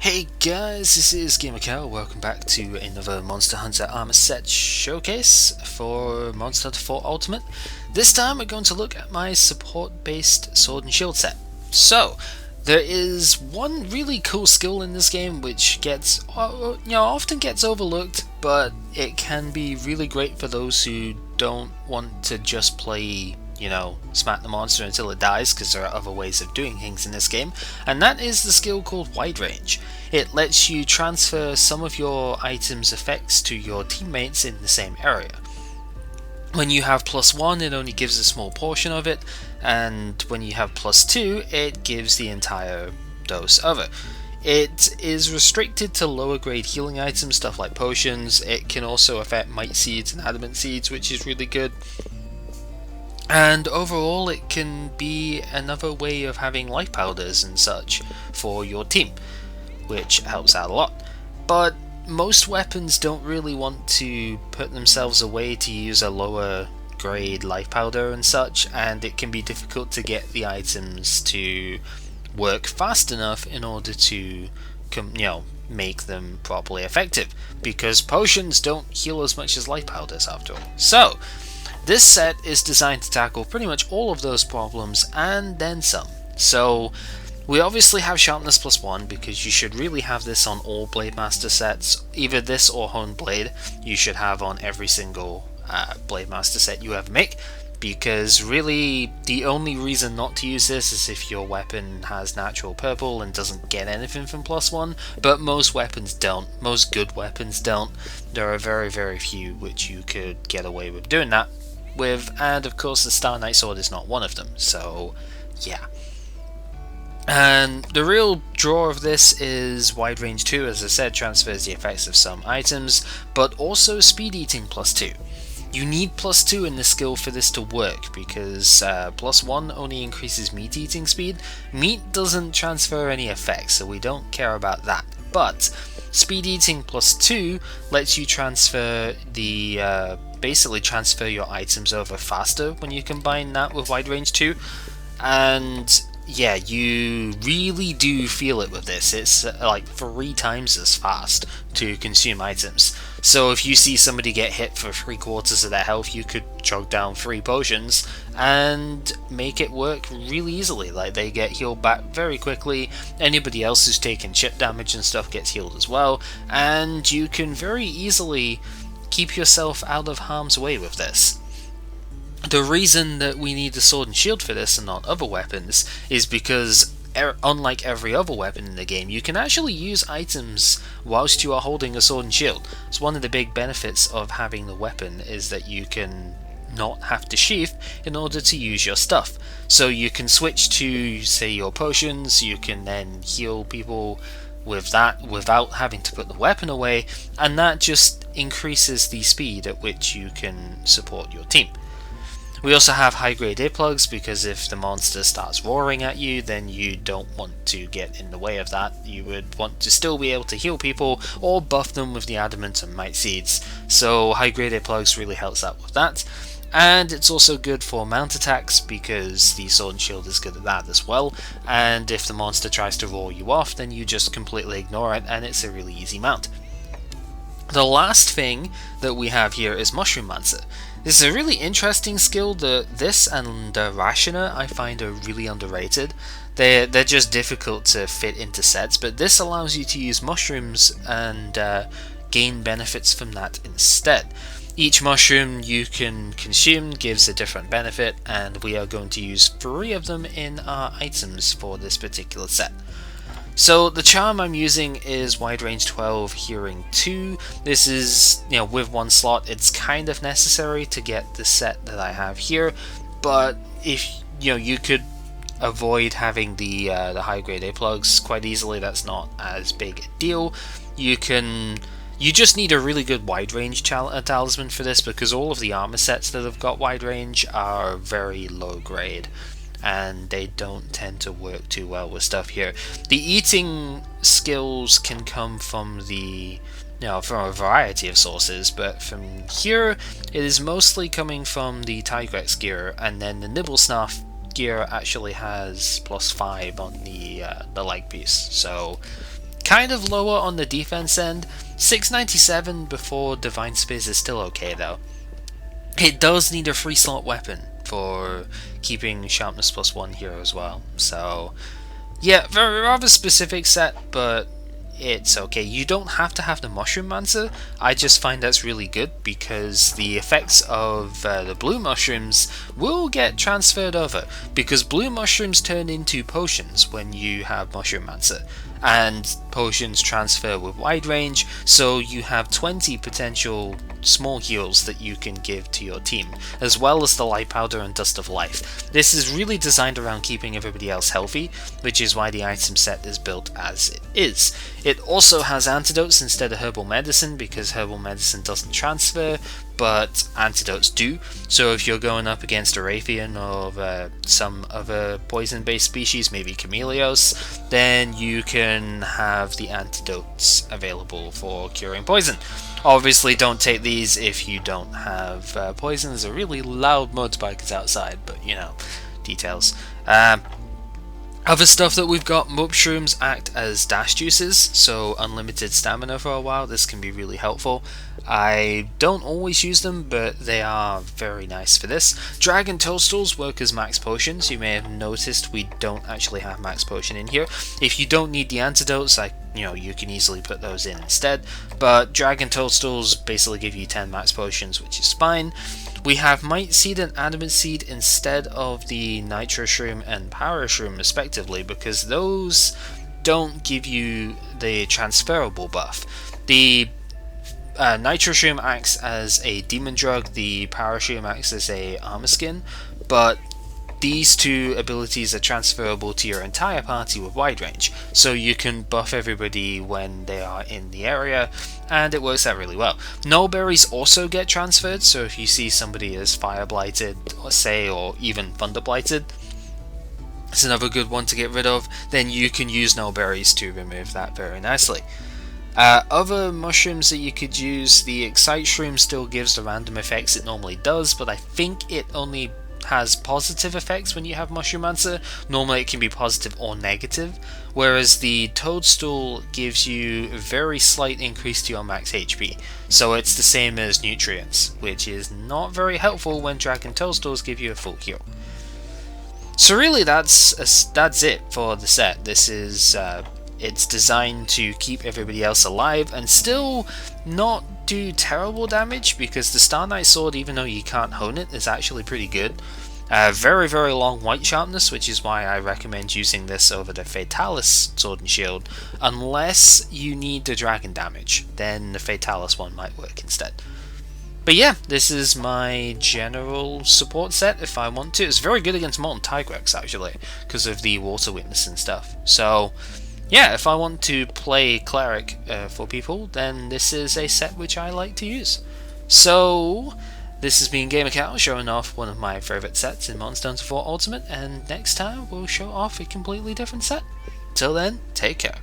Hey guys, this is GamerCow. Welcome back to another Monster Hunter Armour set showcase for Monster Hunter 4 Ultimate. This time we're going to look at my support-based sword and shield set. So, there is one really cool skill in this game which gets, often gets overlooked, but it can be really great for those who don't want to just play smack the monster until it dies, because there are other ways of doing things in this game, and that is the skill called Wide Range. It lets you transfer some of your item's effects to your teammates in the same area. When you have +1, it only gives a small portion of it, and when you have +2, it gives the entire dose of it. It is restricted to lower grade healing items, stuff like potions. It can also affect might seeds and adamant seeds, which is really good. And overall, it can be another way of having life powders and such for your team, which helps out a lot. But most weapons don't really want to put themselves away to use a lower grade life powder and such, and it can be difficult to get the items to work fast enough in order to make them properly effective, because potions don't heal as much as life powders after all. So this set is designed to tackle pretty much all of those problems and then some. So we obviously have sharpness +1, because you should really have this on all Blade Master sets. Either this or Honed Blade you should have on every single Blade Master set you ever make, because really the only reason not to use this is if your weapon has natural purple and doesn't get anything from +1, but most weapons don't. Most good weapons don't. There are very, very few which you could get away with doing that with, and of course the Star Knight sword is not one of them, so yeah. And the real draw of this is Wide Range 2, as I said, transfers the effects of some items, but also Speed Eating +2. You need +2 in this skill for this to work, because +1 only increases meat eating speed. Meat doesn't transfer any effects, so we don't care about that. But Speed Eating +2 lets you transfer the basically transfer your items over faster when you combine that with Wide Range 2, and yeah, you really do feel it with this. It's like 3 times as fast to consume items. So if you see somebody get hit for 3/4 of their health, you could chug down 3 potions and make it work really easily. Like, they get healed back very quickly. Anybody else who's taken chip damage and stuff gets healed as well, and you can very easily keep yourself out of harm's way with this. The reason that we need the sword and shield for this and not other weapons is because, unlike every other weapon in the game, you can actually use items whilst you are holding a sword and shield. So one of the big benefits of having the weapon is that you can not have to sheath in order to use your stuff. So you can switch to, say, your potions. You can then heal people with that without having to put the weapon away, and that just increases the speed at which you can support your team. We also have high grade earplugs, because if the monster starts roaring at you, then you don't want to get in the way of that. You would want to still be able to heal people or buff them with the adamant and might seeds. So high grade earplugs really helps out with that. And it's also good for mount attacks, because the sword and shield is good at that as well, and if the monster tries to roar you off, then you just completely ignore it and it's a really easy mount. The last thing that we have here is Mushroom Mancer. This is a really interesting skill. This and Rationer I find are really underrated. They're just difficult to fit into sets, but this allows you to use mushrooms and gain benefits from that instead. Each mushroom you can consume gives a different benefit, and we are going to use 3 of them in our items for this particular set. So the charm I'm using is Wide Range 12 Hearing 2. This is, with 1 slot, it's kind of necessary to get the set that I have here, but if you could avoid having the high grade earplugs quite easily. That's not as big a deal. You just need a really good wide range talisman for this, because all of the armor sets that have got wide range are very low grade, and they don't tend to work too well with stuff here. The eating skills can come from from a variety of sources, but from here it is mostly coming from the Tigrex gear, and then the Nibblesnarf gear actually has +5 on the leg piece, so kind of lower on the defense end. 697 before Divine Spears is still okay though. It does need a 3-slot weapon for keeping sharpness +1 here as well. So yeah, very rather specific set, but it's okay. You don't have to have the Mushroom Mancer. I just find that's really good because the effects of the blue mushrooms will get transferred over, because blue mushrooms turn into potions when you have Mushroom Mancer, and potions transfer with wide range, so you have 20 potential small heals that you can give to your team, as well as the Lifepowder and Dust of Life. This is really designed around keeping everybody else healthy, which is why the item set is built as it is. It also has Antidotes instead of Herbal Medicine, because Herbal Medicine doesn't transfer, but Antidotes do. So if you're going up against a Raytheon or some other poison-based species, maybe Chameleos, then you can have the Antidotes available for curing poison. Obviously don't take these if you don't have poison. There's a really loud motorbike outside, but you know, details. Other stuff that we've got, mushrooms act as dash juices, so unlimited stamina for a while. This can be really helpful. I don't always use them, but they are very nice for this. Dragon toadstools work as max potions. You may have noticed we don't actually have max potion in here. If you don't need the antidotes, you can easily put those in instead. But dragon toadstools basically give you 10 max potions, which is fine. We have Might Seed and Adamant Seed instead of the Nitro Shroom and Power Shroom respectively, because those don't give you the transferable buff. The Nitro Shroom acts as a demon drug, the Power Shroom acts as a armor skin, but these two abilities are transferable to your entire party with wide range, so you can buff everybody when they are in the area, and it works out really well. Nullberries also get transferred, so if you see somebody as Fire Blighted, or even Thunder Blighted, it's another good one to get rid of, then you can use Nullberries to remove that very nicely. Other mushrooms that you could use, the Excite Shroom still gives the random effects it normally does, but I think it only has positive effects when you have Mushroom Mancer. Normally it can be positive or negative, whereas the Toadstool gives you a very slight increase to your max HP, so it's the same as Nutrients, which is not very helpful when Dragon Toadstools give you a full heal. So really that's it for the set. This is it's designed to keep everybody else alive and still not do terrible damage, because the Star Knight sword, even though you can't hone it, is actually pretty good. Very very long white sharpness, which is why I recommend using this over the Fatalis sword and shield, unless you need the dragon damage, then the Fatalis one might work instead. But yeah, this is my general support set if I want to. It's very good against Molten Tigrex actually, because of the water witness and stuff. So yeah, if I want to play Cleric for people, then this is a set which I like to use. So this has been GamerCow showing off one of my favourite sets in Monster Hunter 4 Ultimate, and next time we'll show off a completely different set. Till then, take care.